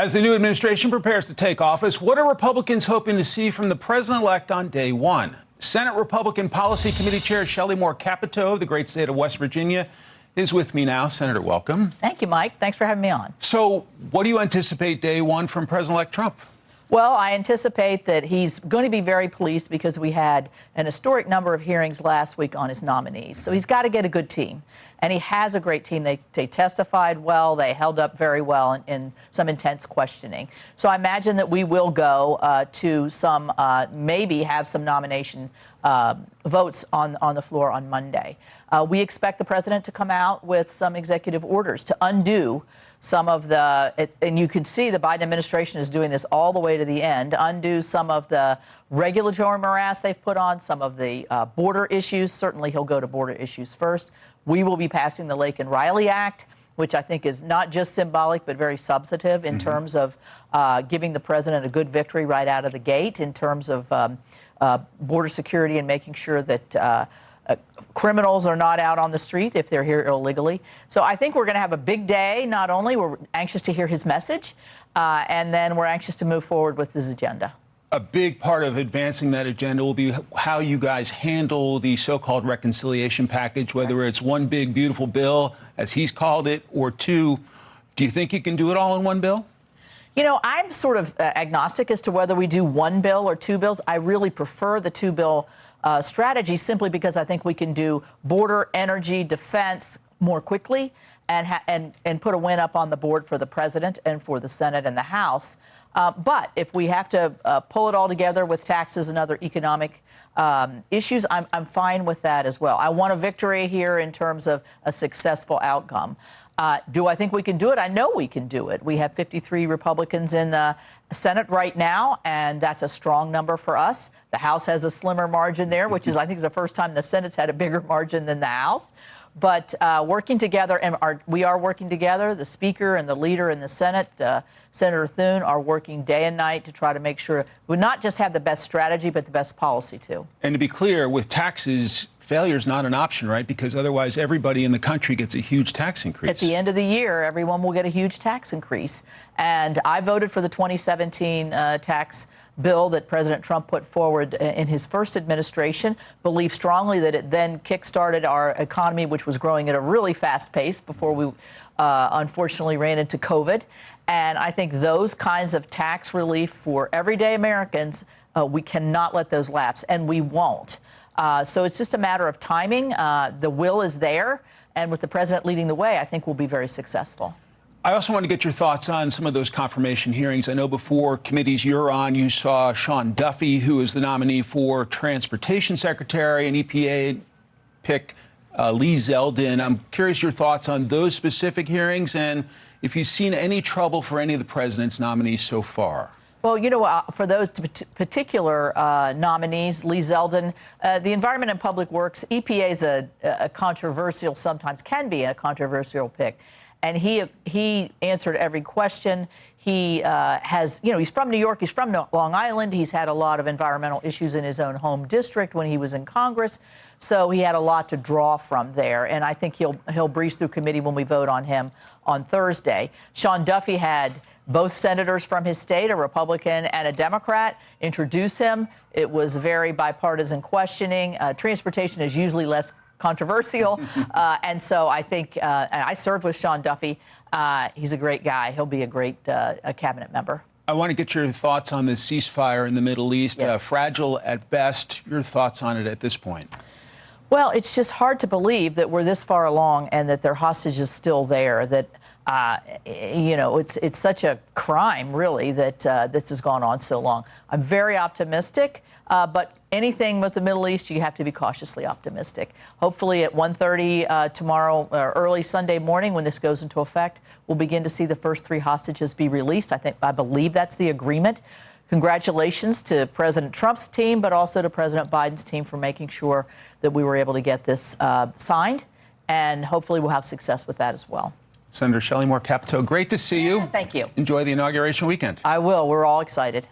As the new administration prepares to take office, what are Republicans hoping to see from the president-elect on day one? Senate Republican Policy Committee Chair Shelley Moore Capito of the great state of West Virginia is with me now. Senator, welcome. Thank you, Mike. Thanks for having me on. So what do you anticipate day one from President-elect Trump? Well, I anticipate that he's going to be very pleased because we had an historic number of hearings last week on his nominees. So he's got to get a good team. And he has a great team. They testified well. They held up very well in some intense questioning. So I imagine that we will go to some, maybe have some nomination votes on the floor on Monday. We expect the president to come out with some executive orders to undo some of and you can see the Biden administration is doing this all the way to the end, undo some of the regulatory morass they've put on, some of the border issues. Certainly he'll go to border issues first. We will be passing the Lake and Riley Act, which I think is not just symbolic, but very substantive in terms of giving the president a good victory right out of the gate in terms of border security and making sure that criminals are not out on the street if they're here illegally. So I think we're going to have a big day. Not only we're anxious to hear his message, and then we're anxious to move forward with his agenda. A big part of advancing that agenda will be how you guys handle the so-called reconciliation package, whether it's one big, beautiful bill, as he's called it, or two. Do you think you can do it all in one bill? You know, I'm sort of agnostic as to whether we do one bill or two bills. I really prefer the two-bill strategy simply because I think we can do border, energy, defense more quickly and put a win up on the board for the president and for the Senate and the House. But if we have to pull it all together with taxes and other economic issues, I'm fine with that as well. I want a victory here in terms of a successful outcome. Do I think we can do it? I know we can do it. We have 53 Republicans in the Senate right now, and that's a strong number for us. The House has a slimmer margin there, which is, I think, is the first time the Senate's had a bigger margin than the House. But working together, and we are working together. The Speaker and the leader in the Senate, Senator Thune, are working day and night to try to make sure we not just have the best strategy, but the best policy, too. And to be clear, with taxes, failure is not an option, right? Because otherwise everybody in the country gets a huge tax increase. At the end of the year, everyone will get a huge tax increase. And I voted for the 2017 tax bill that President Trump put forward in his first administration, believe strongly that it then kick-started our economy, which was growing at a really fast pace before we unfortunately ran into COVID. And I think those kinds of tax relief for everyday Americans, we cannot let those lapse, and we won't. So it's just a matter of timing. The will is there, and with the president leading the way, I think we'll be very successful. I also want to get your thoughts on some of those confirmation hearings. I know before committees you're on, you saw Sean Duffy, who is the nominee for Transportation Secretary, and EPA pick Lee Zeldin. I'm curious your thoughts on those specific hearings and if you've seen any trouble for any of the president's nominees so far. Well, you know, for those particular nominees, Lee Zeldin, the Environment and Public Works, EPA is a controversial, sometimes can be a controversial pick. And he answered every question. He has, you know, he's from New York. He's from Long Island. He's had a lot of environmental issues in his own home district when he was in Congress. So he had a lot to draw from there. And I think he'll breeze through committee when we vote on him on Thursday. Sean Duffy had both senators from his state, a Republican and a Democrat, introduce him. It was very bipartisan questioning. Transportation is usually less controversial. And so I think I served with Sean Duffy. He's a great guy. He'll be a great a cabinet member. I want to get your thoughts on the ceasefire in the Middle East. Yes. Fragile at best. Your thoughts on it at this point? Well, it's just hard to believe that we're this far along and that their hostage is still there, that you know, it's such a crime, really, that this has gone on so long. I'm very optimistic, but anything with the Middle East, you have to be cautiously optimistic. Hopefully at 1:30 tomorrow, or early Sunday morning, when this goes into effect, we'll begin to see the first 3 hostages be released. I believe that's the agreement. Congratulations to President Trump's team, but also to President Biden's team for making sure that we were able to get this signed, and hopefully we'll have success with that as well. Senator Shelley Moore Capito, great to see you. Thank you. Enjoy the inauguration weekend. I will. We're all excited.